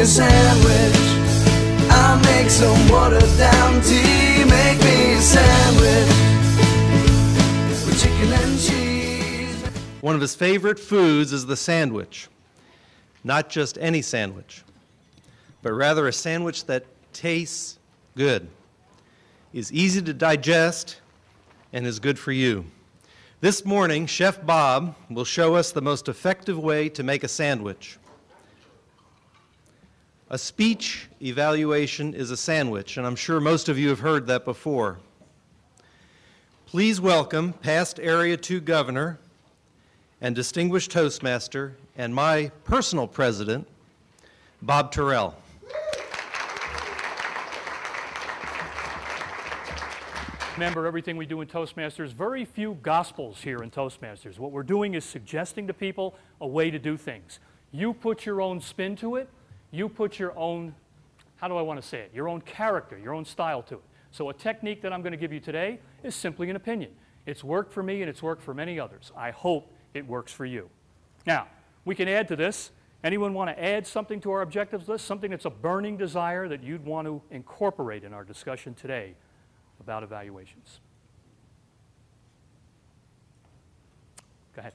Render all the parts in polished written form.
a sandwich. I'll make some watered down tea. Make me a sandwich with chicken and cheese. One of his favorite foods is the sandwich. Not just any sandwich, but rather a sandwich that tastes good, is easy to digest, and is good for you. This morning, Chef Bob will show us the most effective way to make a sandwich. A speech evaluation is a sandwich, and I'm sure most of you have heard that before. Please welcome past Area 2 Governor and distinguished Toastmaster and my personal president, Bob Terrell. Remember, everything we do in Toastmasters, very few gospels here in Toastmasters. What we're doing is suggesting to people a way to do things. You put your own spin to it. You put your own, how do I want to say it, your own character, your own style to it. So a technique that I'm going to give you today is simply an opinion. It's worked for me and it's worked for many others. I hope it works for you. Now, we can add to this. Anyone want to add something to our objectives list, something that's a burning desire that you'd want to incorporate in our discussion today about evaluations? Go ahead.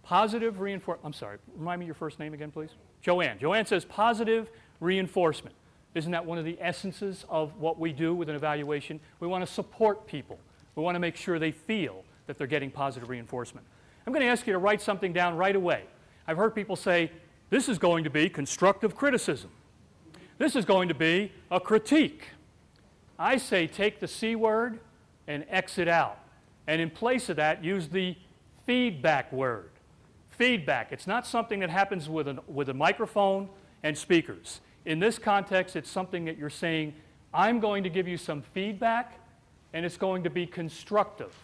Positive reinforcement. I'm sorry, remind me your first name again, please. Joanne. Joanne says positive reinforcement. Isn't that one of the essences of what we do with an evaluation? We want to support people. We want to make sure they feel that they're getting positive reinforcement. I'm going to ask you to write something down right away. I've heard people say, this is going to be constructive criticism. This is going to be a critique. I say take the C word and X it out. And in place of that, use the feedback word. Feedback. It's not something that happens with a microphone and speakers. In this context, it's something that you're saying, I'm going to give you some feedback, and it's going to be constructive.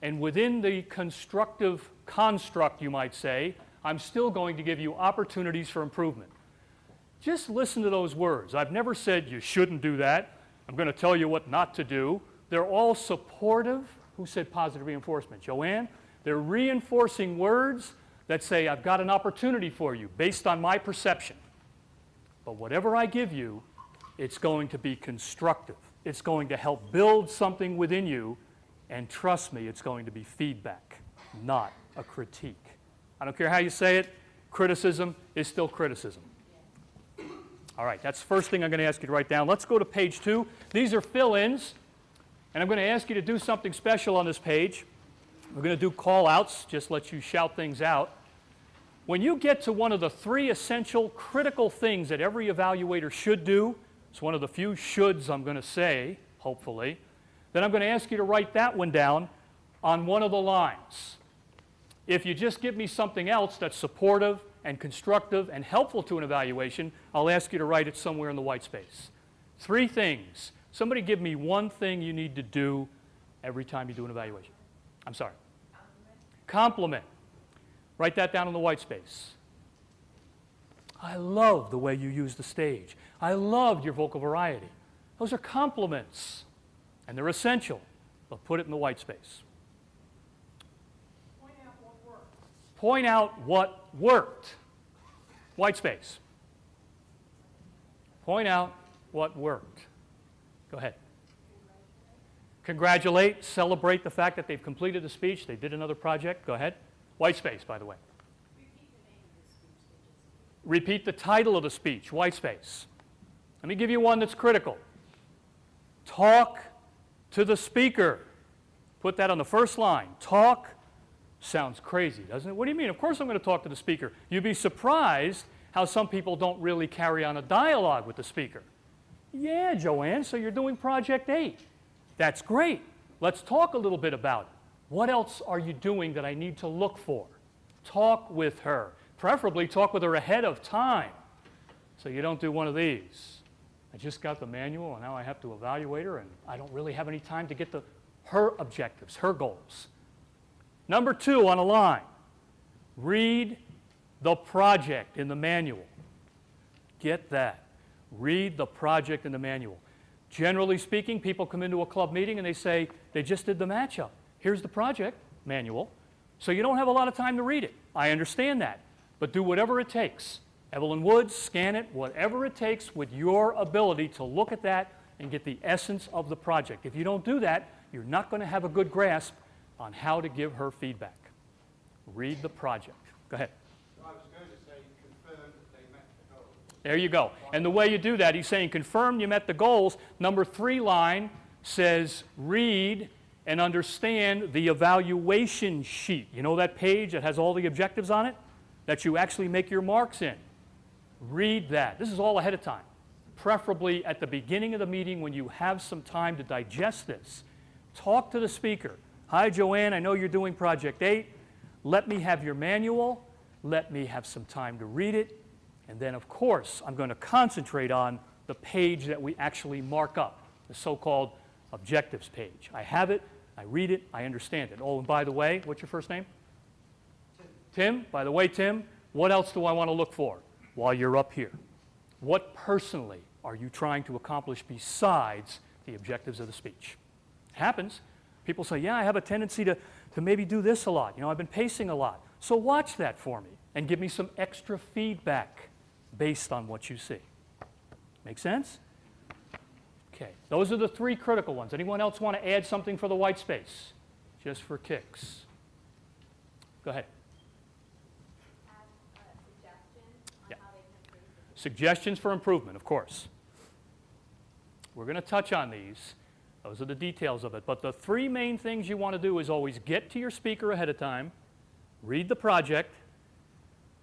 And within the constructive construct, you might say, I'm still going to give you opportunities for improvement. Just listen to those words. I've never said you shouldn't do that. I'm going to tell you what not to do. They're all supportive. Who said positive reinforcement? Joanne? They're reinforcing words that say, I've got an opportunity for you based on my perception. But whatever I give you, it's going to be constructive. It's going to help build something within you, and trust me, it's going to be feedback, not a critique. I don't care how you say it, criticism is still criticism. All right, that's the first thing I'm going to ask you to write down. Let's go to page 2. These are fill-ins, and I'm going to ask you to do something special on this page. We're going to do call-outs, just let you shout things out. When you get to one of the 3 essential critical things that every evaluator should do, it's one of the few shoulds I'm going to say, hopefully, then I'm going to ask you to write that one down on one of the lines. If you just give me something else that's supportive and constructive and helpful to an evaluation, I'll ask you to write it somewhere in the white space. 3 things. Somebody give me one thing you need to do every time you do an evaluation. I'm sorry. Compliment. Write that down in the white space. I love the way you use the stage. I loved your vocal variety. Those are compliments, and they're essential, but put it in the white space. Point out what worked. Point out what worked. White space. Point out what worked. Go ahead. Congratulate, celebrate the fact that they've completed the speech, they did another project. Go ahead. White space, by the way. Repeat the name of the speech. Repeat the title of the speech. White space. Let me give you one that's critical. Talk to the speaker. Put that on the first line. Talk sounds crazy, doesn't it? What do you mean? Of course I'm going to talk to the speaker. You'd be surprised how some people don't really carry on a dialogue with the speaker. Yeah, Joanne, so you're doing Project 8. That's great. Let's talk a little bit about it. What else are you doing that I need to look for? Talk with her. Preferably talk with her ahead of time so you don't do one of these. I just got the manual and now I have to evaluate her and I don't really have any time to get her objectives, her goals. Number 2 on a line, read the project in the manual. Get that. Read the project in the manual. Generally speaking, people come into a club meeting and they say, they just did the matchup. Here's the project manual, so you don't have a lot of time to read it. I understand that, but do whatever it takes. Evelyn Woods, scan it, whatever it takes with your ability to look at that and get the essence of the project. If you don't do that, you're not going to have a good grasp on how to give her feedback. Read the project. Go ahead. I was going to say confirm that they met the goals. There you go. And the way you do that, he's saying confirm you met the goals. Number 3 line says read and understand the evaluation sheet. You know that page that has all the objectives on it that you actually make your marks in? Read that. This is all ahead of time. Preferably at the beginning of the meeting when you have some time to digest this. Talk to the speaker. Hi, Joanne, I know you're doing Project 8. Let me have your manual. Let me have some time to read it. And then, of course, I'm going to concentrate on the page that we actually mark up, the so-called objectives page. I have it. I read it. I understand it. Oh, and by the way, what's your first name? Tim. By the way, Tim, what else do I want to look for while you're up here? What personally are you trying to accomplish besides the objectives of the speech? It happens. People say, yeah, I have a tendency to maybe do this a lot. You know, I've been pacing a lot. So watch that for me and give me some extra feedback based on what you see. Make sense? Okay, those are the 3 critical ones. Anyone else want to add something for the white space? Just for kicks. Go ahead. Yeah. Suggestions for improvement, of course. We're going to touch on these. Those are the details of it. But the 3 main things you want to do is always get to your speaker ahead of time, read the project,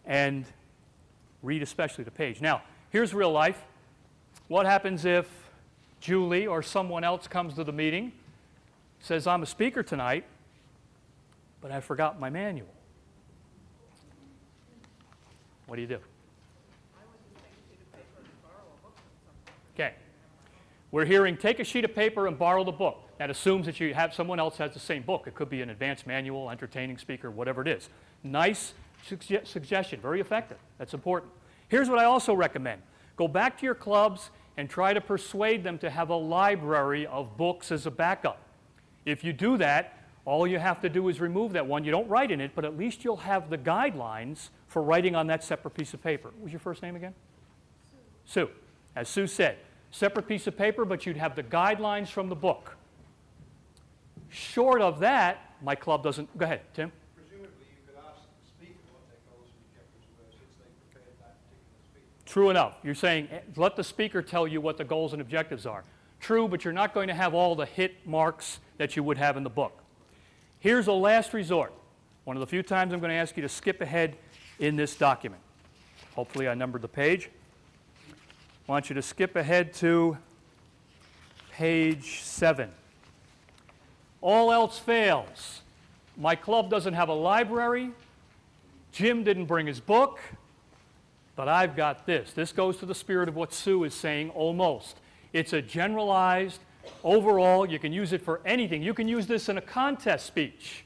and read especially the page. Now, here's real life. What happens if Julie or someone else comes to the meeting, says, I'm a speaker tonight, but I forgot my manual? What do you do? Okay. We're hearing take a sheet of paper and borrow the book. That assumes that you have someone else has the same book. It could be an advanced manual, entertaining speaker, whatever it is. Nice suggestion, very effective. That's important. Here's what I also recommend. Go back to your clubs and try to persuade them to have a library of books as a backup. If you do that, all you have to do is remove that one. You don't write in it, but at least you'll have the guidelines for writing on that separate piece of paper. What was your first name again? Sue. As Sue said, separate piece of paper, but you'd have the guidelines from the book. Short of that, my club doesn't. Go ahead, Tim. Presumably you could ask the speaker what their goals and objectives were since they prepared that particular speech. True enough. You're saying let the speaker tell you what the goals and objectives are. True, but you're not going to have all the hit marks that you would have in the book. Here's a last resort. One of the few times I'm going to ask you to skip ahead in this document. Hopefully I numbered the page. I want you to skip ahead to page 7. All else fails. My club doesn't have a library. Jim didn't bring his book. But I've got this. This goes to the spirit of what Sue is saying almost. It's a generalized, overall, you can use it for anything. You can use this in a contest speech.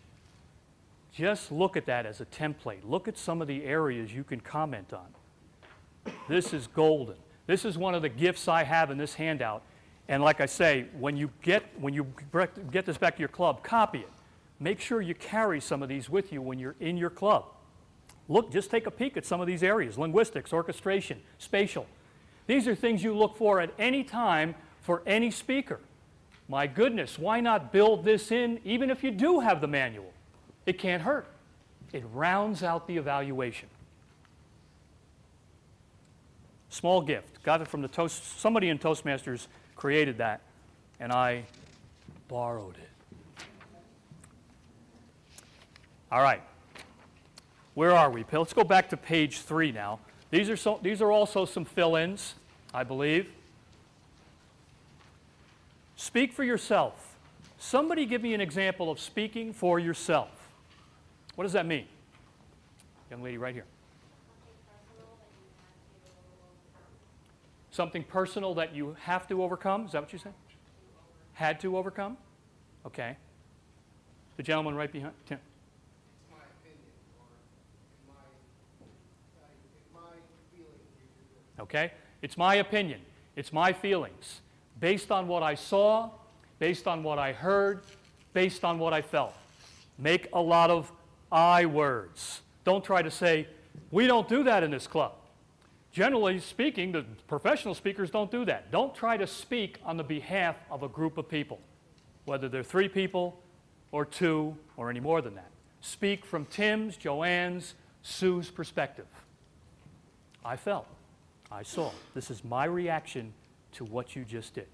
Just look at that as a template. Look at some of the areas you can comment on. This is golden. This is one of the gifts I have in this handout. And like I say, when you get this back to your club, copy it. Make sure you carry some of these with you when you're in your club. Look, just take a peek at some of these areas: linguistics, orchestration, spatial. These are things you look for at any time for any speaker. My goodness, why not build this in even if you do have the manual? It can't hurt. It rounds out the evaluation. Small gift. Got it from the somebody in Toastmasters created that, and I borrowed it. All right. Where are we? Let's go back to page 3 now. These are also some fill-ins, I believe. Speak for yourself. Somebody give me an example of speaking for yourself. What does that mean? Young lady right here. Something personal that you have to overcome? Is that what you said? Had to overcome? Okay. The gentleman right behind. Tim. It's my opinion, or my feeling. Okay? It's my opinion. It's my feelings. Based on what I saw, based on what I heard, based on what I felt. Make a lot of I words. Don't try to say, we don't do that in this club. Generally speaking, the professional speakers don't do that. Don't try to speak on the behalf of a group of people, whether they're 3 people or 2 or any more than that. Speak from Tim's, Joanne's, Sue's perspective. I felt, I saw. This is my reaction to what you just did.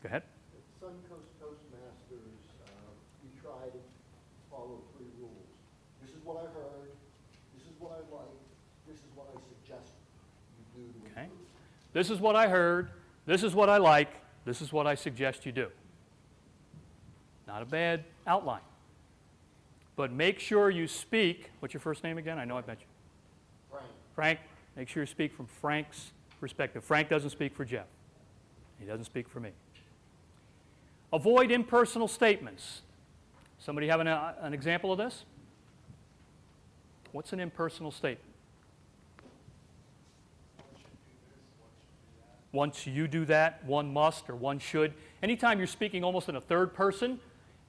Go ahead. At Suncoast Toastmasters, we try to follow 3 rules. This is what I heard, this is what I like, this is what I suggest you do to Okay. improve. This is what I heard, this is what I like, this is what I suggest you do. Not a bad outline. But make sure you speak, what's your first name again? I know I met you. Frank. Frank, make sure you speak from Frank's perspective. Frank doesn't speak for Jeff. He doesn't speak for me. Avoid impersonal statements. Somebody have an example of this? What's an impersonal statement? Once you do that, one must or one should. Anytime you're speaking almost in a third person,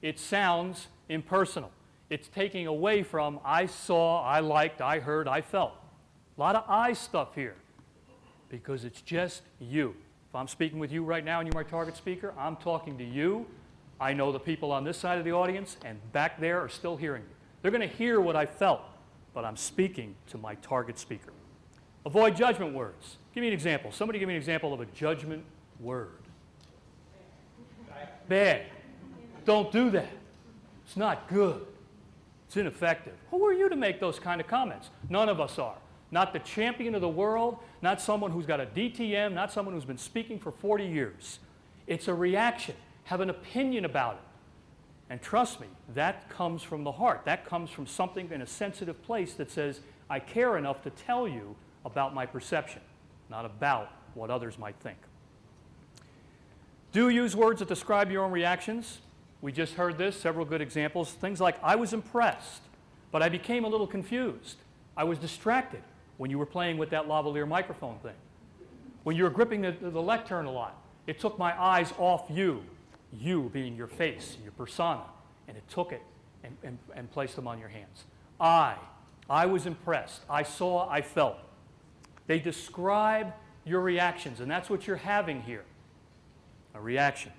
it sounds impersonal. It's taking away from I saw, I liked, I heard, I felt. A lot of I stuff here because it's just you. If I'm speaking with you right now and you're my target speaker, I'm talking to you. I know the people on this side of the audience and back there are still hearing me. They're going to hear what I felt, but I'm speaking to my target speaker. Avoid judgment words. Give me an example. Somebody give me an example of a judgment word. Bad. Don't do that. It's not good. It's ineffective. Who are you to make those kind of comments? None of us are. Not the champion of the world, not someone who's got a DTM, not someone who's been speaking for 40 years. It's a reaction. Have an opinion about it. And trust me, that comes from the heart. That comes from something in a sensitive place that says, I care enough to tell you about my perception, not about what others might think. Do use words that describe your own reactions. We just heard this, several good examples. Things like, I was impressed, but I became a little confused. I was distracted when you were playing with that lavalier microphone thing. When you were gripping the lectern a lot, it took my eyes off you, you being your face, your persona, and it took it and placed them on your hands. I was impressed. I saw, I felt. They describe your reactions, and that's what you're having here, a reaction.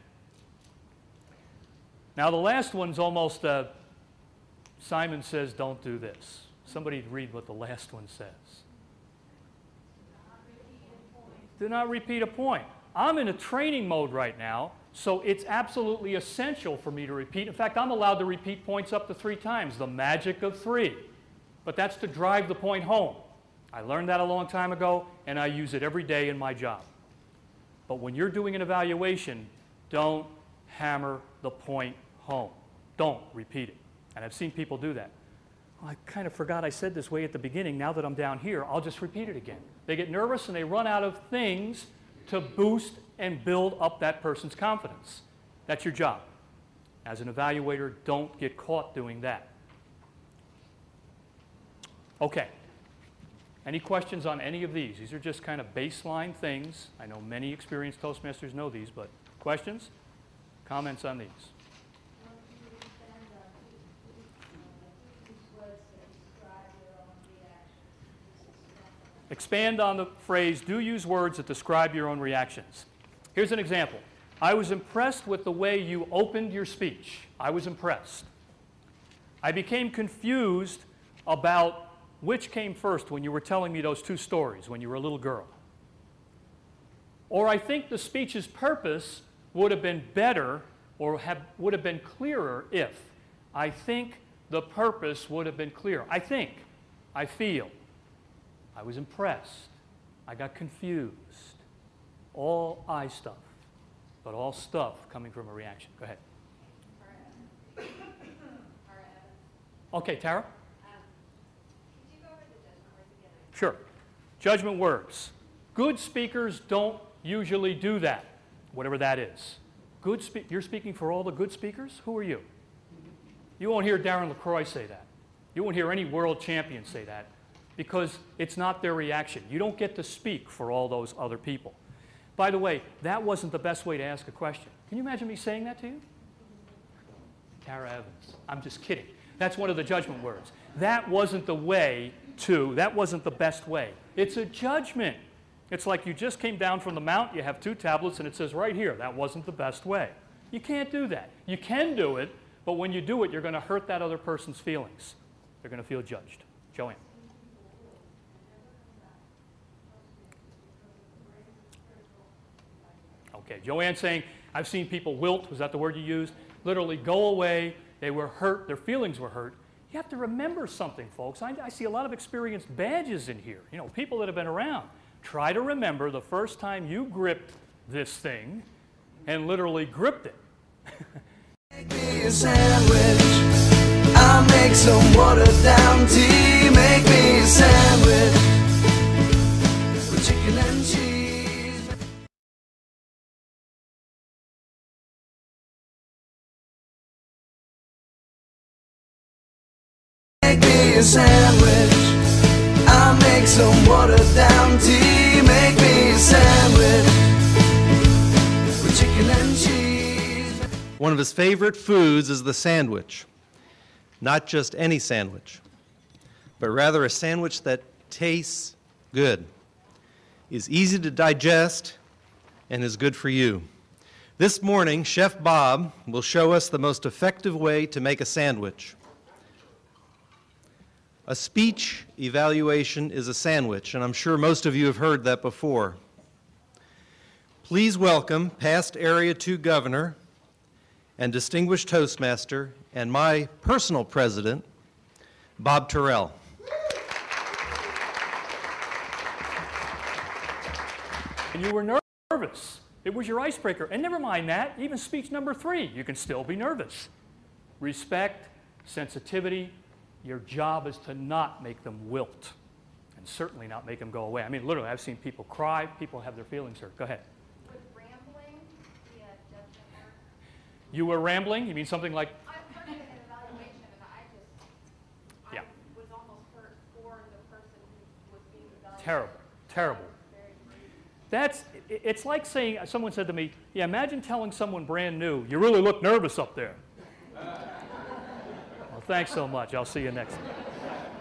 Now, the last one's almost, Simon says, don't do this. Somebody read what the last one says. Do not repeat a point. I'm in a training mode right now, so it's absolutely essential for me to repeat. In fact, I'm allowed to repeat points up to 3 times, the magic of 3. But that's to drive the point home. I learned that a long time ago, and I use it every day in my job. But when you're doing an evaluation, don't hammer the point home. Don't repeat it. And I've seen people do that. I kind of forgot I said this way at the beginning. Now that I'm down here, I'll just repeat it again. They get nervous and they run out of things to boost and build up that person's confidence. That's your job. As an evaluator, don't get caught doing that. Okay. Any questions on any of these? These are just kind of baseline things. I know many experienced Toastmasters know these, but questions? Comments on these? Expand on the phrase, do use words that describe your own reactions. Here's an example. I was impressed with the way you opened your speech. I was impressed. I became confused about which came first when you were telling me those 2 stories when you were a little girl. Or I think the speech's purpose would have been better or would have been clearer if. I think the purpose would have been clearer. I think. I feel. I was impressed. I got confused. All I stuff, but all stuff coming from a reaction. Go ahead. Okay, Tara? Could you go over the judgment words again? Sure. Judgment words. Good speakers don't usually do that, whatever that is. You're speaking for all the good speakers? Who are you? You won't hear Darren LaCroix say that. You won't hear any world champion say that because it's not their reaction. You don't get to speak for all those other people. By the way, that wasn't the best way to ask a question. Can you imagine me saying that to you? Tara Evans. I'm just kidding. That's one of the judgment words. That wasn't the way to, that wasn't the best way. It's a judgment. It's like you just came down from the mount, you have 2 tablets, and it says right here, that wasn't the best way. You can't do that. You can do it, but when you do it, you're going to hurt that other person's feelings. They're going to feel judged. Joanne. Okay, Joanne's saying, I've seen people wilt, was that the word you used? Literally go away, they were hurt, their feelings were hurt. You have to remember something, folks. I see a lot of experienced badges in here, you know, people that have been around. Try to remember the first time you gripped this thing and literally gripped it. Make me a sandwich. I'll make some watered down tea. Make me a sandwich with chicken and cheese. Make me a sandwich. I'll make some watered down tea. Make me a sandwich with chicken and cheese. One of his favorite foods is the sandwich. Not just any sandwich, but rather a sandwich that tastes good, is easy to digest, and is good for you. This morning, Chef Bob will show us the most effective way to make a sandwich. A speech evaluation is a sandwich, and I'm sure most of you have heard that before. Please welcome past Area 2 Governor and distinguished Toastmaster and my personal president, Bob Terrell. And you were nervous. It was your icebreaker. And never mind that, even speech number 3, you can still be nervous. Respect, sensitivity, your job is to not make them wilt, and certainly not make them go away. I mean, literally, I've seen people cry, people have their feelings hurt. Go ahead. Would rambling be a judgment mark? You were rambling? You mean something like, I've heard of an evaluation, and I Yeah. was almost hurt for the person who was being evaluated. terrible, terrible. Very brief. It's like saying, someone said to me, yeah, imagine telling someone brand new, you really look nervous up there. Well, thanks so much. I'll see you next time.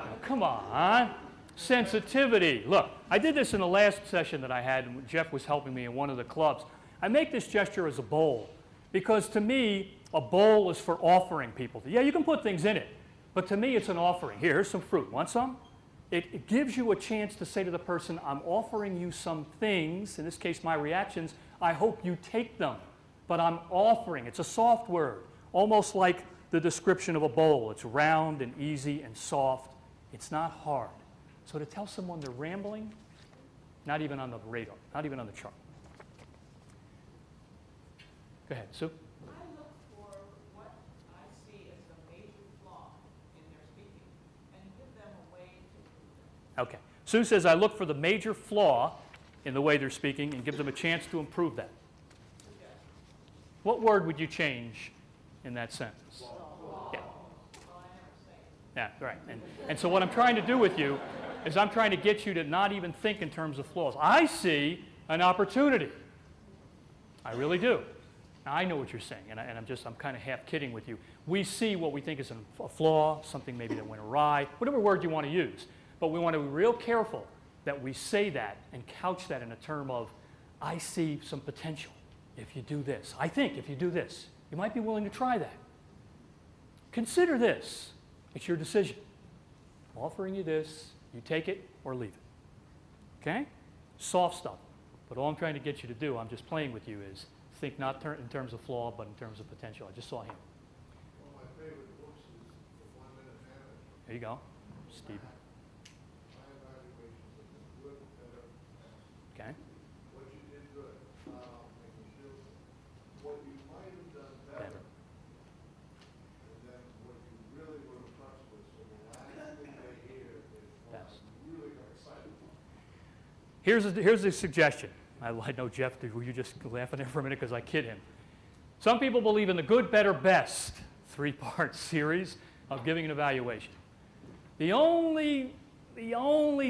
Oh, come on. Sensitivity. Look, I did this in the last session that I had, and Jeff was helping me in one of the clubs. I make this gesture as a bowl, because to me, a bowl is for offering people. Yeah, you can put things in it, but to me, it's an offering. Here's some fruit. Want some? It gives you a chance to say to the person, I'm offering you some things, in this case, my reactions. I hope you take them, but I'm offering. It's a soft word, almost like the description of a bowl. It's round and easy and soft. It's not hard. So to tell someone they're rambling, not even on the radar, not even on the chart. Go ahead, Sue. I look for what I see as the major flaw in their speaking and give them a way to improve it. Okay. Sue says, I look for the major flaw in the way they're speaking and give them a chance to improve that. What word would you change in that sentence? Yeah. Yeah, right. And so what I'm trying to do with you is I'm trying to get you to not even think in terms of flaws. I see an opportunity. I really do. Now, I know what you're saying, and I'm kind of half kidding with you. We see what we think is a flaw, something maybe that went awry, whatever word you want to use. But we want to be real careful that we say that and couch that in a term of, I see some potential if you do this. I think if you do this, you might be willing to try that. Consider this. It's your decision. I'm offering you this. You take it or leave it. Okay? Soft stuff. But all I'm trying to get you to do, I'm just playing with you, is think not in terms of flaw, but in terms of potential. I just saw him. One of my favorite books is The 1 Minute Manager. There you go. Steve. My evaluations of the good, better, best. Okay? What you did good, making sure what you might have done better, Better. and then what you really were impressed with. So the last thing they hear is what Best. you really got excited about. Here's a suggestion. I know, Jeff, were you just laughing there for a minute because I kid him? Some people believe in the good, better, best 3-part series of giving an evaluation. The only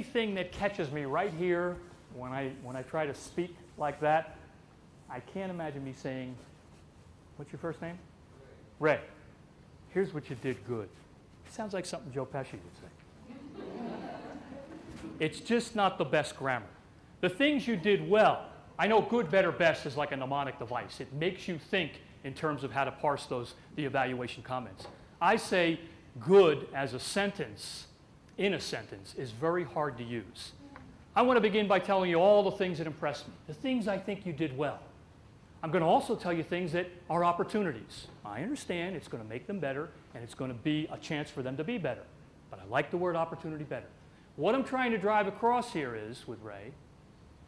thing that catches me right here when I try to speak like that, I can't imagine me saying, what's your first name? Ray. Here's what you did good. Sounds like something Joe Pesci would say. It's just not the best grammar. The things you did well, I know good, better, best is like a mnemonic device. It makes you think in terms of how to parse the evaluation comments. I say good as a sentence, in a sentence, is very hard to use. I want to begin by telling you all the things that impressed me, the things I think you did well. I'm going to also tell you things that are opportunities. I understand it's going to make them better, and it's going to be a chance for them to be better. But I like the word opportunity better. What I'm trying to drive across here is, with Ray,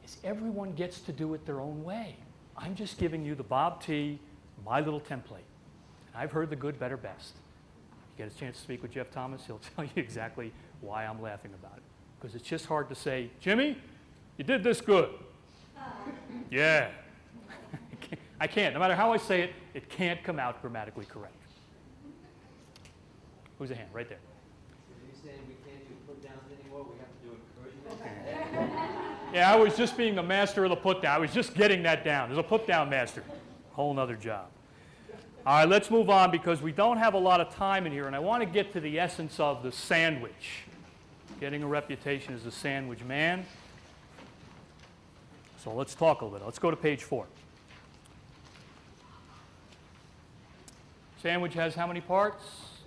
is everyone gets to do it their own way. I'm just giving you the Bob T, my little template. And I've heard the good, better, best. You get a chance to speak with Jeff Thomas, he'll tell you exactly why I'm laughing about it. Because it's just hard to say, Jimmy, you did this good. Yeah. I can't. No matter how I say it, it can't come out grammatically correct. Who's a hand? Right there. Are you saying we can't do put-downs anymore? We have to do encouragement? Yeah, I was just being the master of the put-down. I was just getting that down. There's a put-down master. Whole nother job. All right, let's move on because we don't have a lot of time in here, and I want to get to the essence of the sandwich. Getting a reputation as a sandwich man. So let's talk a little. Let's go to page 4. Sandwich has how many parts?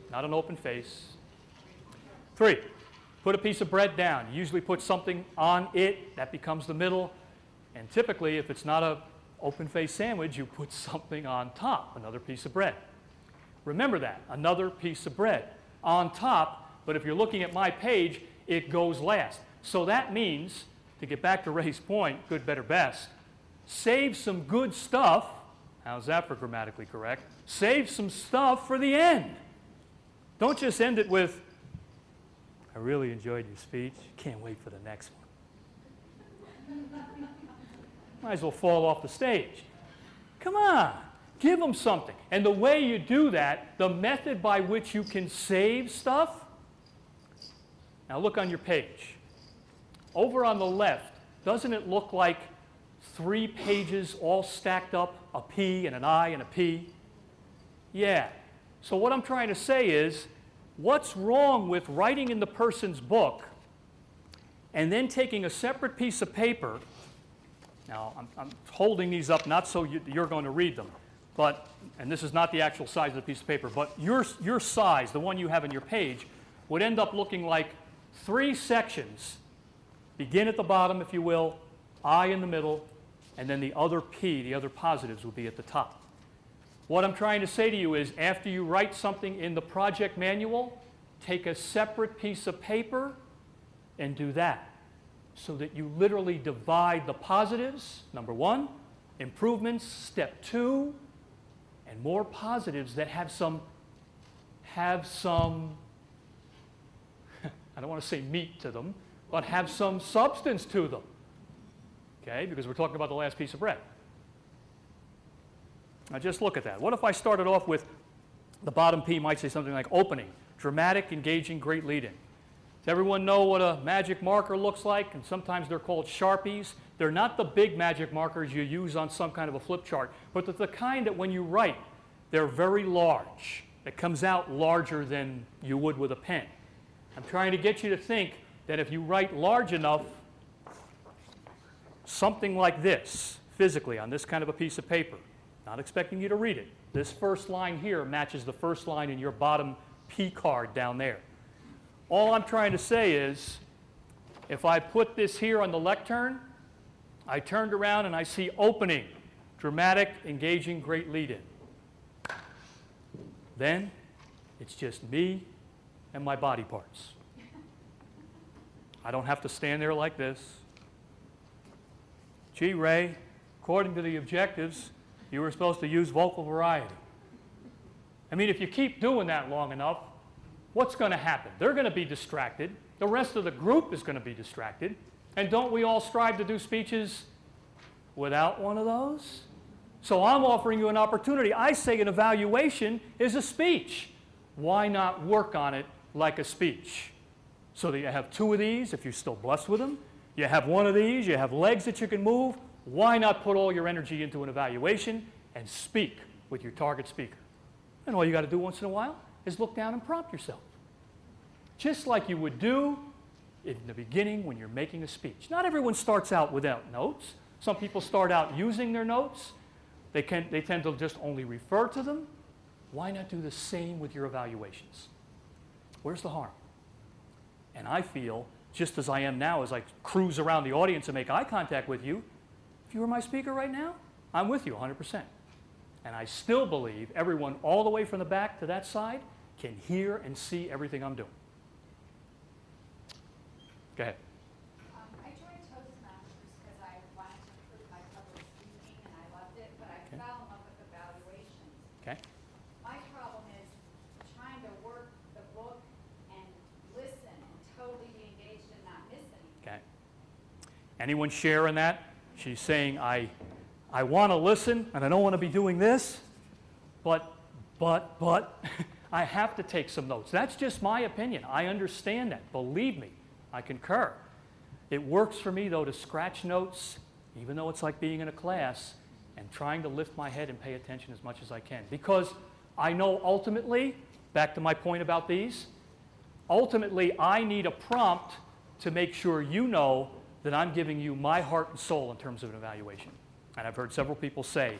Not an open face. 3, put a piece of bread down. You usually put something on it. That becomes the middle. And typically, if it's not an open face sandwich, you put something on top, another piece of bread. Remember that, another piece of bread on top. But if you're looking at my page, it goes last. So that means, to get back to Ray's point, good, better, best, save some good stuff. How's that for grammatically correct? Save some stuff for the end. Don't just end it with, I really enjoyed your speech. Can't wait for the next one. Might as well fall off the stage. Come on, give them something. And the way you do that, the method by which you can save stuff, now look on your page. Over on the left, doesn't it look like 3 pages all stacked up, a P and an I and a P? Yeah. So what I'm trying to say is, what's wrong with writing in the person's book and then taking a separate piece of paper? Now, I'm holding these up not so you're going to read them, but, and this is not the actual size of the piece of paper, but your size, the one you have in your page, would end up looking like 3 sections. Begin at the bottom, if you will, I in the middle, and then the other P, the other positives, will be at the top. What I'm trying to say to you is, after you write something in the project manual, take a separate piece of paper and do that, so that you literally divide the positives, number 1, improvements, step 2, and more positives that have some, I don't want to say meat to them, but have some substance to them. Okay, because we're talking about the last piece of bread. Now just look at that. What if I started off with the bottom P might say something like opening, dramatic, engaging, great lead-in. Does everyone know what a magic marker looks like? And sometimes they're called Sharpies. They're not the big magic markers you use on some kind of a flip chart, but the kind that when you write, they're very large. It comes out larger than you would with a pen. I'm trying to get you to think that if you write large enough, something like this, physically, on this kind of a piece of paper, not expecting you to read it, this first line here matches the first line in your bottom P card down there. All I'm trying to say is, if I put this here on the lectern, I turned around and I see opening, dramatic, engaging, great lead-in. Then it's just me and my body parts. I don't have to stand there like this. Gee, Ray, according to the objectives, you were supposed to use vocal variety. I mean, if you keep doing that long enough, what's going to happen? They're going to be distracted. The rest of the group is going to be distracted. And don't we all strive to do speeches without one of those? So I'm offering you an opportunity. I say an evaluation is a speech. Why not work on it like a speech? So that you have 2 of these, if you're still blessed with them. You have 1 of these. You have legs that you can move. Why not put all your energy into an evaluation and speak with your target speaker? And all you got to do once in a while is look down and prompt yourself. Just like you would do in the beginning when you're making a speech. Not everyone starts out without notes. Some people start out using their notes. They tend to just only refer to them. Why not do the same with your evaluations? Where's the harm? And I feel, just as I am now, as I cruise around the audience and make eye contact with you, if you were my speaker right now, I'm with you 100%. And I still believe everyone all the way from the back to that side can hear and see everything I'm doing. Go ahead. I joined Toastmasters because I wanted to improve my public speaking and I loved it, but I fell in love with evaluations. Okay. My problem is trying to work the book and listen and totally be engaged and not miss anything. Okay. Anyone share in that? She's saying, I want to listen and I don't want to be doing this, but I have to take some notes. That's just my opinion. I understand that. Believe me, I concur. It works for me, though, to scratch notes, even though it's like being in a class, and trying to lift my head and pay attention as much as I can. Because I know ultimately, back to my point about these, ultimately I need a prompt to make sure you know that I'm giving you my heart and soul in terms of an evaluation. And I've heard several people say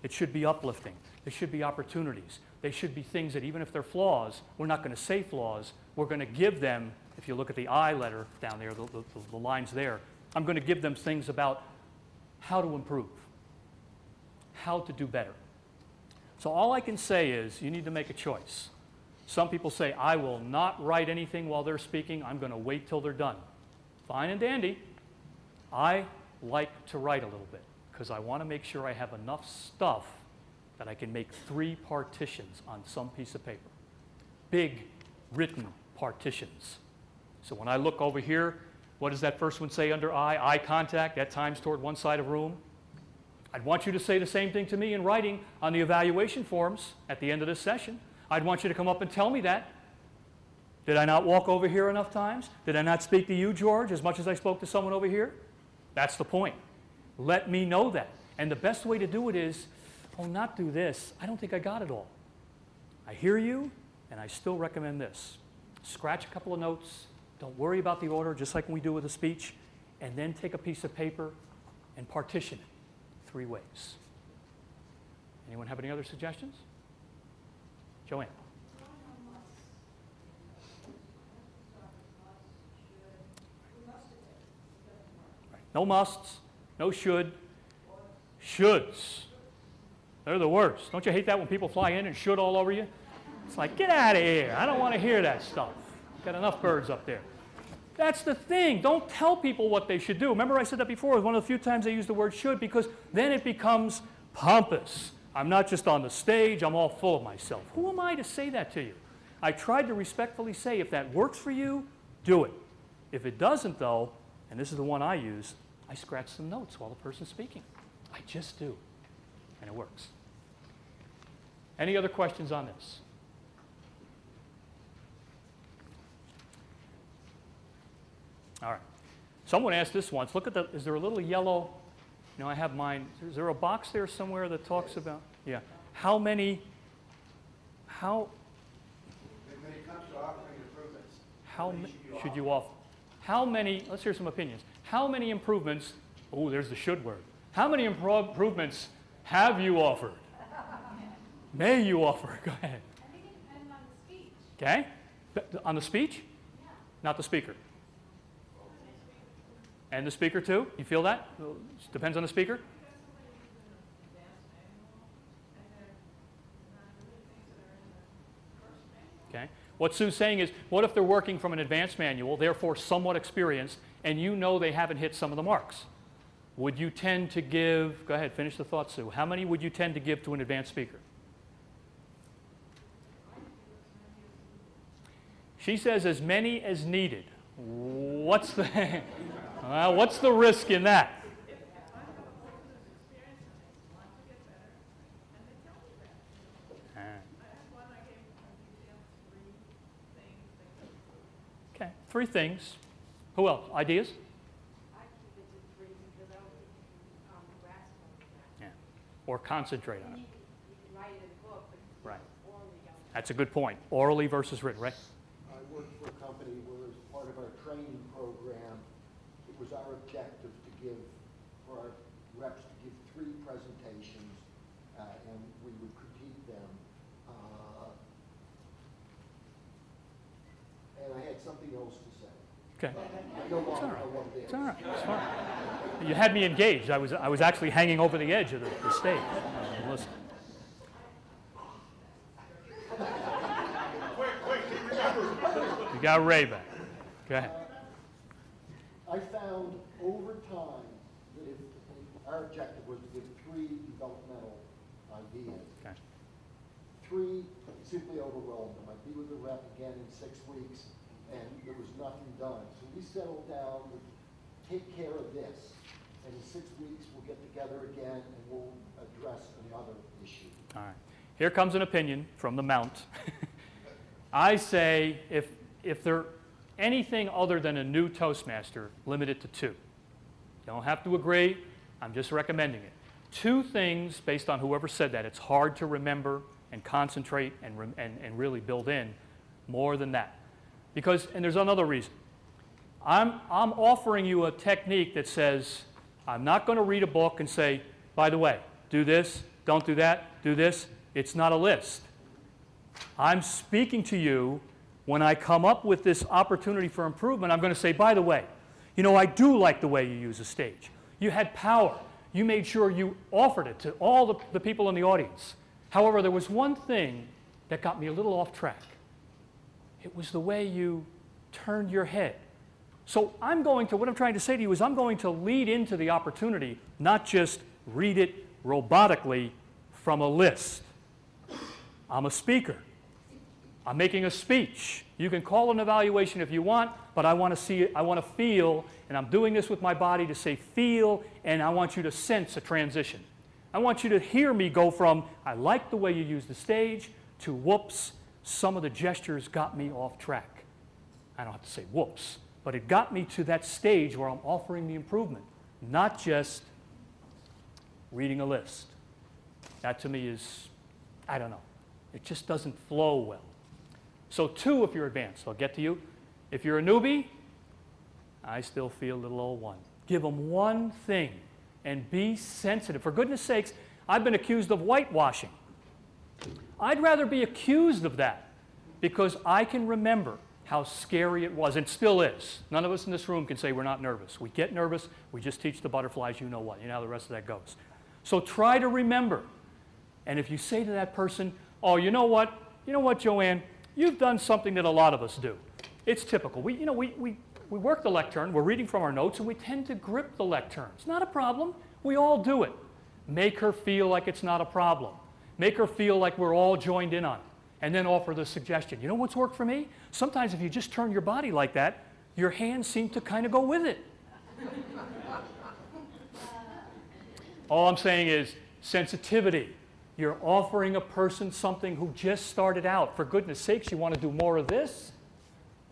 it should be uplifting. There should be opportunities. They should be things that even if they're flaws, we're not going to say flaws. We're going to give them, if you look at the I letter down there, the lines there, I'm going to give them things about how to improve, how to do better. So all I can say is you need to make a choice. Some people say, I will not write anything while they're speaking. I'm going to wait till they're done. Fine and dandy. I like to write a little bit because I want to make sure I have enough stuff that I can make 3 partitions on some piece of paper. Big written partitions. So when I look over here, what does that first one say under I? Eye contact, at times toward one side of room. I'd want you to say the same thing to me in writing on the evaluation forms at the end of this session. I'd want you to come up and tell me that. Did I not walk over here enough times? Did I not speak to you, George, as much as I spoke to someone over here? That's the point. Let me know that. And the best way to do it is, oh, not do this. I don't think I got it all. I hear you, and I still recommend this. Scratch a couple of notes. Don't worry about the order, just like we do with a speech. And then take a piece of paper and partition it 3 ways. Anyone have any other suggestions? Joanne. No musts, no should. Shoulds. They're the worst. Don't you hate that when people fly in and should all over you? It's like, get out of here. I don't want to hear that stuff. Got enough birds up there. That's the thing. Don't tell people what they should do. Remember I said that before. It was one of the few times I used the word should because then it becomes pompous. I'm not just on the stage. I'm all full of myself. Who am I to say that to you? I tried to respectfully say, if that works for you, do it. If it doesn't, though, and this is the one I use, I scratch some notes while the person's speaking. I just do. And it works. Any other questions on this? All right. Someone asked this once. Look at the, is there a little yellow, you know, I have mine. Is there a box there somewhere that talks about, yeah. How many should you offer? How many, let's hear some opinions. How many improvements, oh, there's the should word. How many improvements have you offered? May you offer? Go ahead. I think it depends on the speech. Okay. On the speech? Yeah. Not the speaker. And the speaker too? You feel that? Depends on the speaker? Okay. What Sue's saying is, what if they're working from an advanced manual, therefore somewhat experienced, and you know they haven't hit some of the marks? Would you tend to give, go ahead, finish the thought, Sue. How many would you tend to give to an advanced speaker? She says as many as needed. What's the, what's the risk in that? Okay, 3 things. Who else? Ideas? I keep it to 3 because I would grasp on that. Yeah. Or concentrate on it. You can write it in a book, but Right. orally don't. That's a good point. Orally versus written, right? I worked for a company where as part of our training program, was our objective to give, for our reps to give 3 presentations, and we would critique them. And I had something else to say. Okay. I no longer know what it is. It's all right. It's fine. You had me engaged. I was actually hanging over the edge of the stage. Listen. You got Ray back. Go ahead. I found over time that if our objective was to give 3 developmental ideas, Okay. 3 simply overwhelmed them. I'd be with the rep again in 6 weeks, and there was nothing done. So we settled down to take care of this, and in 6 weeks we'll get together again and we'll address another issue. All right. Here comes an opinion from the Mount. I say if they're anything other than a new Toastmaster, limit it to 2. You don't have to agree. I'm just recommending it. 2 things based on whoever said that. It's hard to remember and concentrate and really build in more than that. Because, and there's another reason. I'm offering you a technique that says, I'm not going to read a book and say, by the way, do this, don't do that, do this. It's not a list. I'm speaking to you when I come up with this opportunity for improvement. I'm going to say, by the way, you know, I do like the way you use a stage. You had power. You made sure you offered it to all the people in the audience. However, there was one thing that got me a little off track. It was the way you turned your head. So what I'm trying to say to you is I'm going to lead into the opportunity, not just read it robotically from a list. I'm a speaker. I'm making a speech. You can call an evaluation if you want, but I want to see it, I want to feel, and I'm doing this with my body to say feel, and I want you to sense a transition. I want you to hear me go from, I like the way you use the stage, to whoops, some of the gestures got me off track. I don't have to say whoops, but it got me to that stage where I'm offering the improvement, not just reading a list. That to me is, I don't know, it just doesn't flow well. So 2 if you're advanced. I'll get to you. If you're a newbie, I still feel little old 1. Give them 1 thing and be sensitive. For goodness sakes, I've been accused of whitewashing. I'd rather be accused of that because I can remember how scary it was, and still is. None of us in this room can say we're not nervous. We get nervous. We just teach the butterflies, you know what. You know how the rest of that goes. So try to remember. And if you say to that person, oh, you know what, Joanne, you've done something that a lot of us do. It's typical. We work the lectern, we're reading from our notes, and we tend to grip the lectern. It's not a problem. We all do it. Make her feel like it's not a problem. Make her feel like we're all joined in on it. And then offer the suggestion. You know what's worked for me? Sometimes if you just turn your body like that, your hands seem to kind of go with it. All I'm saying is sensitivity. You're offering a person something who just started out. For goodness sakes, you want to do more of this,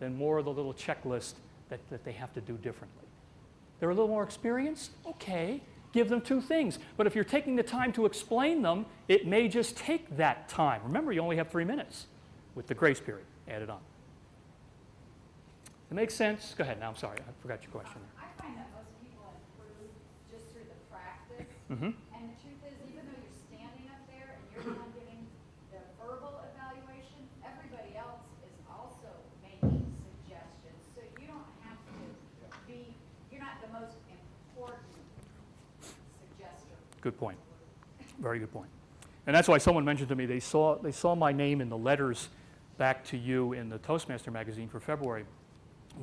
then more of the little checklist that they have to do differently. They're a little more experienced? Okay, give them 2 things. But if you're taking the time to explain them, it may just take that time. Remember, you only have 3 minutes with the grace period added on. It makes sense? Go ahead now, I'm sorry, I forgot your question. I find that most people improve just through the practice. Mm-hmm. And the truth is, even though you're standing up there and you're the one giving the verbal evaluation, everybody else is also making suggestions. So you don't have to be, you're not the most important suggester. Good point. Very good point. And that's why someone mentioned to me they saw my name in the letters back to you in the Toastmaster magazine for February.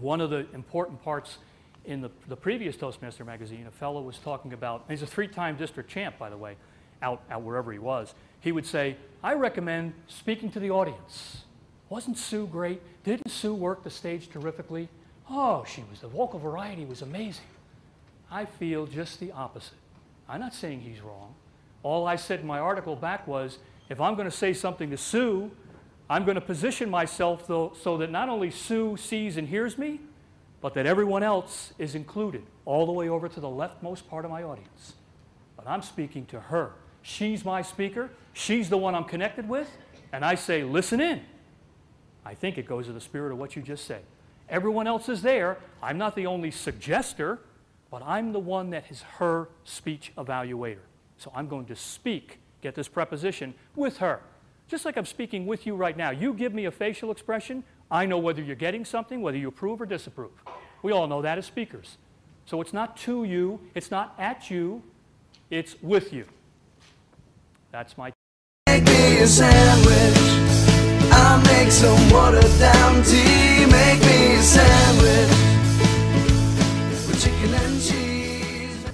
One of the important parts in the previous Toastmaster magazine, a fellow was talking about, he's a 3-time district champ, by the way, out wherever he was. He would say, I recommend speaking to the audience. Wasn't Sue great? Didn't Sue work the stage terrifically? Oh, the vocal variety was amazing. I feel just the opposite. I'm not saying he's wrong. All I said in my article back was, if I'm going to say something to Sue, I'm going to position myself so that not only Sue sees and hears me, but that everyone else is included, all the way over to the leftmost part of my audience. But I'm speaking to her. She's my speaker. She's the one I'm connected with. And I say, listen in. I think it goes to the spirit of what you just said. Everyone else is there. I'm not the only suggester. but I'm the one that is her speech evaluator. So I'm going to speak, get this preposition, with her. Just like I'm speaking with you right now. You give me a facial expression, I know whether you're getting something, whether you approve or disapprove. We all know that as speakers. So it's not to you, it's not at you, it's with you. That's my... Make me a sandwich. I'll make some watered down tea. Make me a sandwich with chicken and cheese.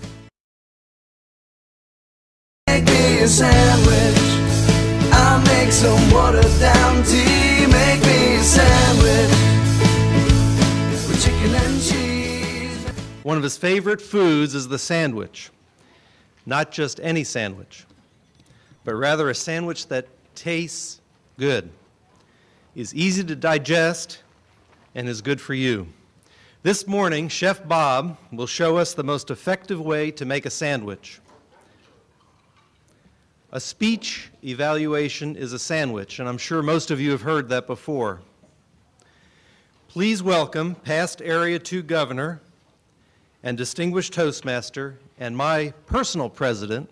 Make me a sandwich. I'll make some watered down tea. Make me a sandwich with chicken and cheese. One of his favorite foods is the sandwich. Not just any sandwich, but rather a sandwich that tastes good, is easy to digest, and is good for you. This morning, Chef Bob will show us the most effective way to make a sandwich. A speech evaluation is a sandwich, and I'm sure most of you have heard that before. Please welcome past Area 2 Governor and distinguished Toastmaster and my personal president,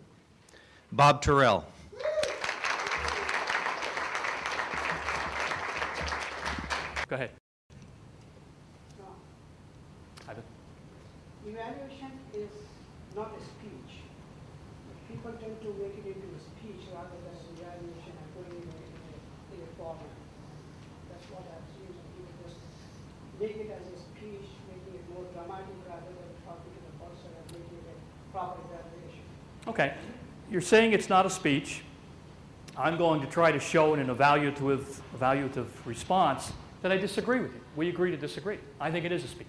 Bob Terrell. Go ahead. Evaluation is not a speech. People tend to make it into a speech rather than an evaluation and putting it in a format. That's what I've seen. Some people just make it as a speech, making it more dramatic rather than talking to the person and making it a proper evaluation. Okay. You're saying it's not a speech. I'm going to try to show in an evaluative response that I disagree with you. We agree to disagree. I think it is a speech.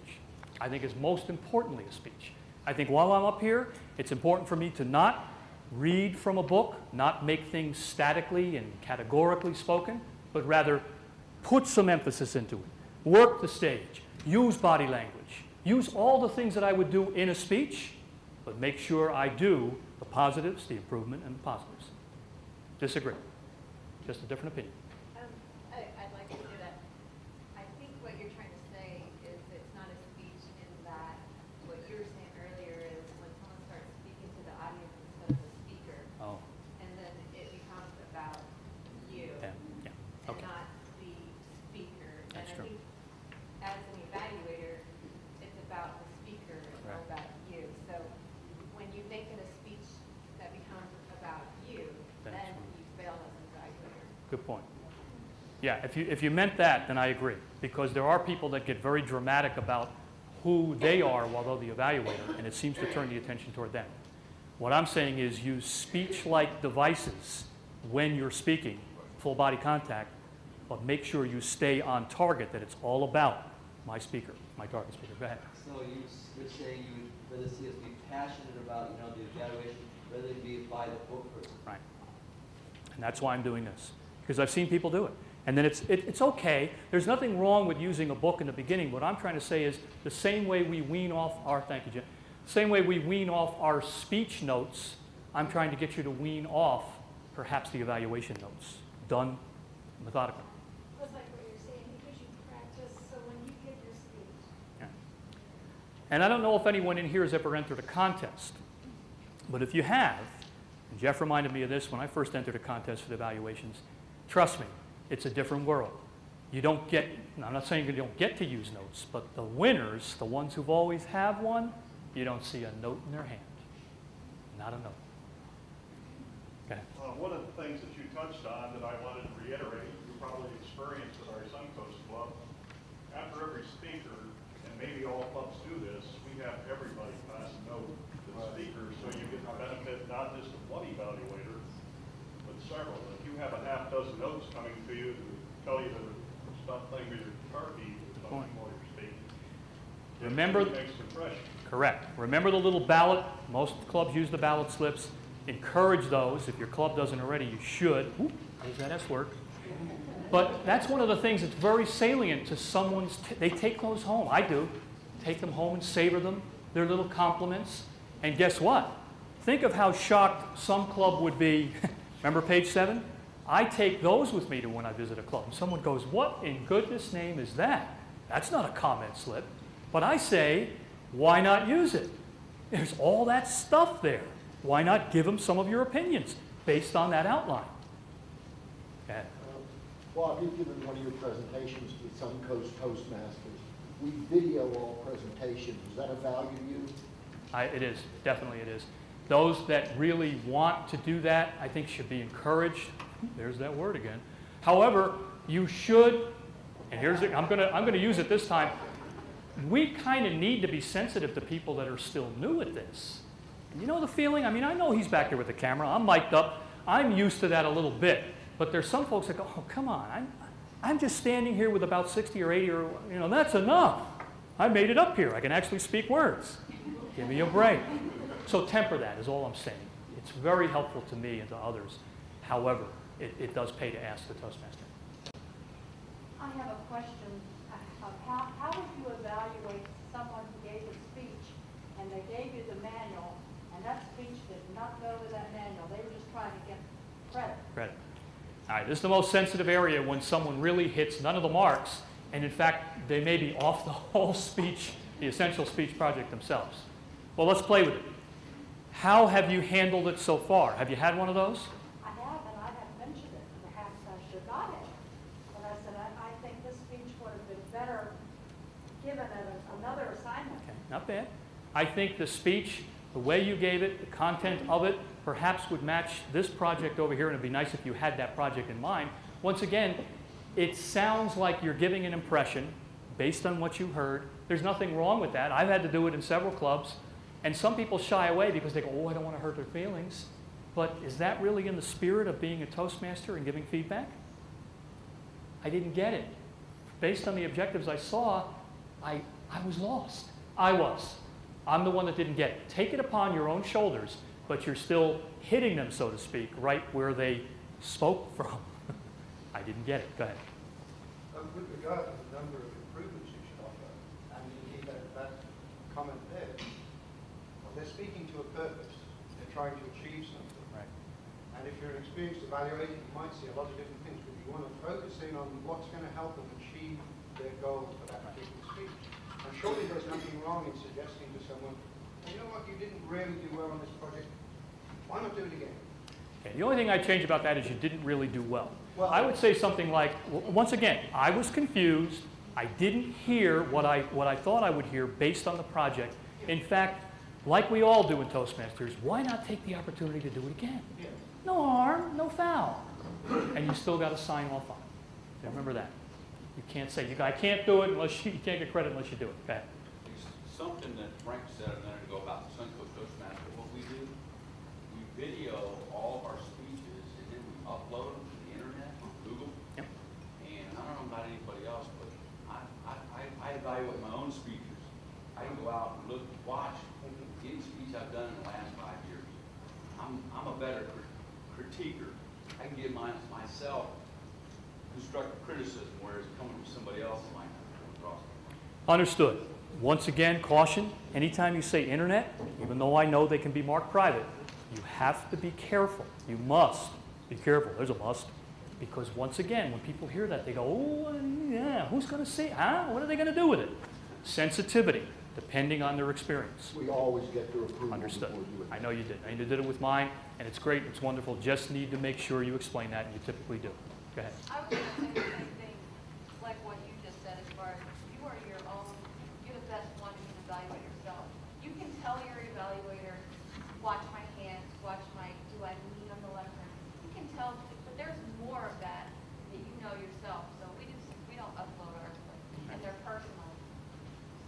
I think it's most importantly a speech. I think while I'm up here, it's important for me to not read from a book, not make things statically and categorically spoken, but rather put some emphasis into it. Work the stage. Use body language. Use all the things that I would do in a speech, but make sure I do the positives, the improvement, and the positives. Disagree. Just a different opinion. I'd like to do that. I think what you're trying to say is it's not a speech in that what you were saying earlier is when someone starts speaking to the audience instead of the speaker, and then it becomes about you Yeah. and Okay. not the speaker. That's and true. I think as an evaluator, it's about the speaker and not Correct. about you. So when you make it a speech that becomes about you, That's then right. you fail as an evaluator. Good point. Yeah, if you meant that, then I agree. Because there are people that get very dramatic about who they are while they're the evaluator, and it seems to turn the attention toward them. What I'm saying is use speech-like devices when you're speaking, full body contact, but make sure you stay on target, that it's all about my speaker, my target speaker. Go ahead. So you're saying you would rather see us be passionate about, the evaluation, rather than be by the book person. Right. And that's why I'm doing this, because I've seen people do it. And then it's okay. There's nothing wrong with using a book in the beginning. What I'm trying to say is the same way we wean off our, thank you, Jim, same way we wean off our speech notes, I'm trying to get you to wean off perhaps the evaluation notes, done methodically. That's like what you're saying, because you practice, so when you give your speech. Yeah. And I don't know if anyone in here has ever entered a contest, but if you have, and Jeff reminded me of this when I first entered a contest for the evaluations, trust me, it's a different world. You don't get, I'm not saying you don't get to use notes, but the winners, the ones who've always have one, you don't see a note in their hand. Not a note. Go ahead. One of the things that you touched on that I wanted to reiterate, you probably experienced with our Suncoast Club, after every speaker, and maybe all clubs do this, we have everybody pass a note to the speaker, so you get the benefit not just of one evaluator, but several. If you have a half dozen notes coming to you to tell you to stop playing with your guitar keys or something while you're speaking, Remember, it makes an impression. correct. Remember the little ballot? Most clubs use the ballot slips. Encourage those. If your club doesn't already, you should. Ooh, there's that S word. But that's one of the things that's very salient to someone's, they take those home. I do. Take them home and savor them. They're little compliments. And guess what? Think of how shocked some club would be. Remember page 7? I take those with me to when I visit a club. And someone goes, what in goodness name is that? That's not a comment slip. But I say, why not use it? There's all that stuff there. Why not give them some of your opinions based on that outline? Go ahead. Bob, you've given one of your presentations to the Suncoast Toastmasters. We video all presentations. Is that a value to you? It is. Definitely it is. Those that really want to do that, I think, should be encouraged. There's that word again. However, you should, and here's it, I'm gonna use it this time. We kind of need to be sensitive to people that are still new at this. You know the feeling? I mean, I know he's back there with the camera. I'm mic'd up. I'm used to that a little bit. But there's some folks that go, oh, come on. I'm just standing here with about 60 or 80 or, you know, that's enough. I made it up here. I can actually speak words. Give me a break. So temper that is all I'm saying. It's very helpful to me and to others. However, it does pay to ask the Toastmaster. I have a question. How would you evaluate someone who gave a speech and they gave you the manual and that speech did not go with that manual? They were just trying to get credit. Credit. All right, this is the most sensitive area when someone really hits none of the marks, and in fact, they may be off the whole speech, the essential speech project themselves. Well, let's play with it. How have you handled it so far? Have you had one of those? I have, and I have mentioned it. Perhaps I should not have. But I said, I think this speech would have been better given at another assignment. Okay, not bad. I think the speech, the way you gave it, the content of it, perhaps would match this project over here, and it'd be nice if you had that project in mind. Once again, it sounds like you're giving an impression based on what you heard. There's nothing wrong with that. I've had to do it in several clubs, and some people shy away because they go, oh, I don't want to hurt their feelings. But is that really in the spirit of being a Toastmaster and giving feedback? I didn't get it. Based on the objectives I saw, I was lost. I was. I'm the one that didn't get it. Take it upon your own shoulders, but you're still hitting them, so to speak, right where they spoke from. I didn't get it. Go ahead. With regard to the number of improvements you should offer, and indeed that comment there, well, they're speaking to a purpose. They're trying to achieve something. Right. And if you're an experienced evaluator, you might see a lot of different things, but you want to focus in on what's going to help them achieve their goal for that particular speech. And surely there's nothing wrong in suggesting to someone, well, you know what, you didn't really do well on this project. Why not do it again? Okay, the only thing I'd change about that is you didn't really do well. I would say something like, once again, I was confused. I didn't hear what I thought I would hear based on the project. In fact, like we all do in Toastmasters, why not take the opportunity to do it again? No harm, no foul. And you still got to sign off on it. Remember that. You can't say, I can't do it unless you can't get credit unless you do it. Go ahead. Something that Frank said a minute ago about the Suncoast Toastmaster, what we do, we video all of our speeches and then we upload them to the internet on Google. Yep. And I don't know about anybody else, but I evaluate my own speeches. I can go out and look, watch any speech I've done in the last 5 years. I'm a better critiquer. I can give myself constructive criticism, whereas coming from somebody else it might not come across. Understood. Once again, caution, anytime you say internet, even though I know they can be marked private, you have to be careful. You must be careful. There's a must. Because once again, when people hear that, they go, oh, yeah, who's going to see it? Huh? What are they going to do with it? Sensitivity, depending on their experience. We always get their approval. Understood. before we do it. I know you did. I know you did it with mine, and it's great. It's wonderful. Just need to make sure you explain that, and you typically do. Go ahead. I was going to say the same thing, like what you just said, as far as you are your own, you're the best one who can evaluate yourself. You can tell your evaluator, watch my hands, watch my, do I lean on the left hand? You can tell, but there's more of that that you know yourself. So we don't upload ours, and they're personal.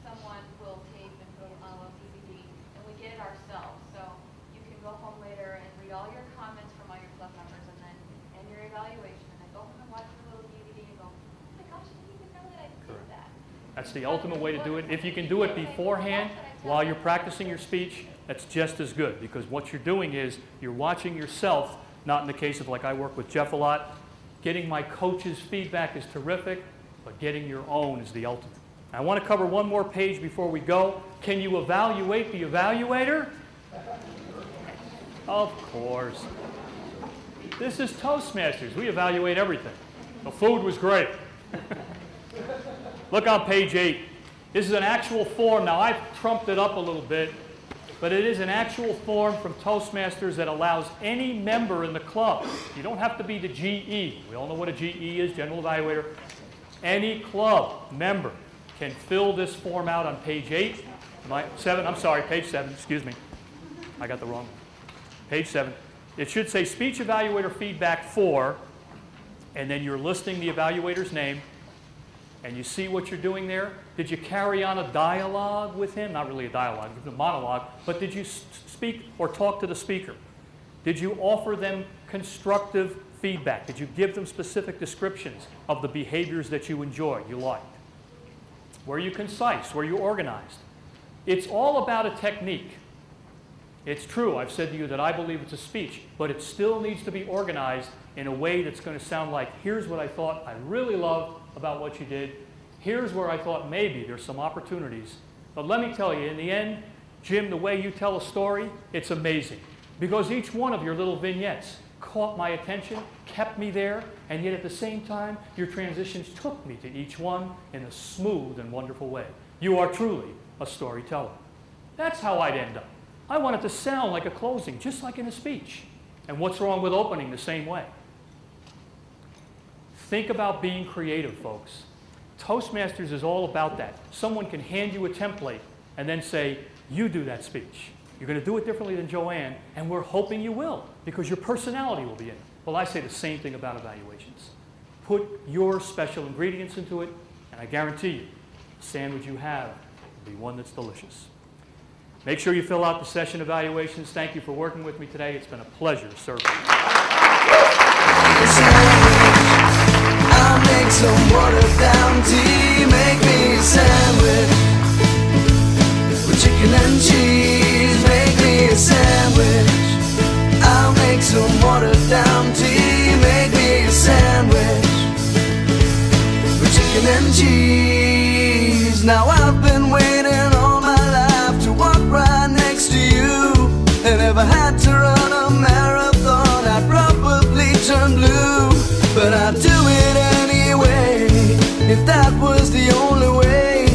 Someone will tape and put on a DVD, and we get it ourselves. So you can go home later and read all your comments from all your club members, and then and your evaluation. Go home and watch the little DVD and go, oh my gosh, I didn't even know that I did that. That's the ultimate way to do it. If you can do it beforehand, while you're practicing your speech, that's just as good. Because what you're doing is you're watching yourself, not in the case of like I work with Jeff a lot. Getting my coach's feedback is terrific, but getting your own is the ultimate. I want to cover one more page before we go. Can you evaluate the evaluator? Of course. This is Toastmasters. We evaluate everything. The food was great. Look on page 8. This is an actual form. Now, I've trumped it up a little bit. but it is an actual form from Toastmasters that allows any member in the club, you don't have to be the GE, we all know what a GE is, General Evaluator, any club member can fill this form out on page 8, page 7, excuse me, I got the wrong one, page 7. It should say Speech Evaluator Feedback 4, and then you're listing the evaluator's name, and you see what you're doing there. Did you carry on a dialogue with him? Not really a dialogue, it was a monologue, but did you speak or talk to the speaker? Did you offer them constructive feedback? Did you give them specific descriptions of the behaviors that you enjoyed, you liked? Were you concise? Were you organized? It's all about a technique. It's true, I've said to you that I believe it's a speech, but it still needs to be organized in a way that's going to sound like, here's what I thought I really loved about what you did. Here's where I thought maybe there's some opportunities. But let me tell you, in the end, Jim, the way you tell a story, it's amazing. Because each one of your little vignettes caught my attention, kept me there, and yet at the same time, your transitions took me to each one in a smooth and wonderful way. You are truly a storyteller. That's how I'd end up. I want it to sound like a closing, just like in a speech. And what's wrong with opening the same way? Think about being creative, folks. Toastmasters is all about that. Someone can hand you a template and then say, you do that speech. You're going to do it differently than Joanne, and we're hoping you will, because your personality will be in it. Well, I say the same thing about evaluations. Put your special ingredients into it, and I guarantee you, the sandwich you have will be one that's delicious. Make sure you fill out the session evaluations. Thank you for working with me today. It's been a pleasure serving you. I'll make some watered down tea. Make me a sandwich with chicken and cheese. Make me a sandwich. I'll make some watered down tea. Make me a sandwich with chicken and cheese. Now I've been waiting all my life to walk right next to you. And if I had to run a marathon, I'd probably turn blue. But I'd do it anyway, if that was the only way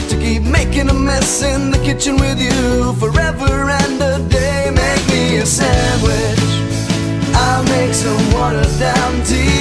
to keep making a mess in the kitchen with you forever and a day. Make me a sandwich. I'll make some watered down tea.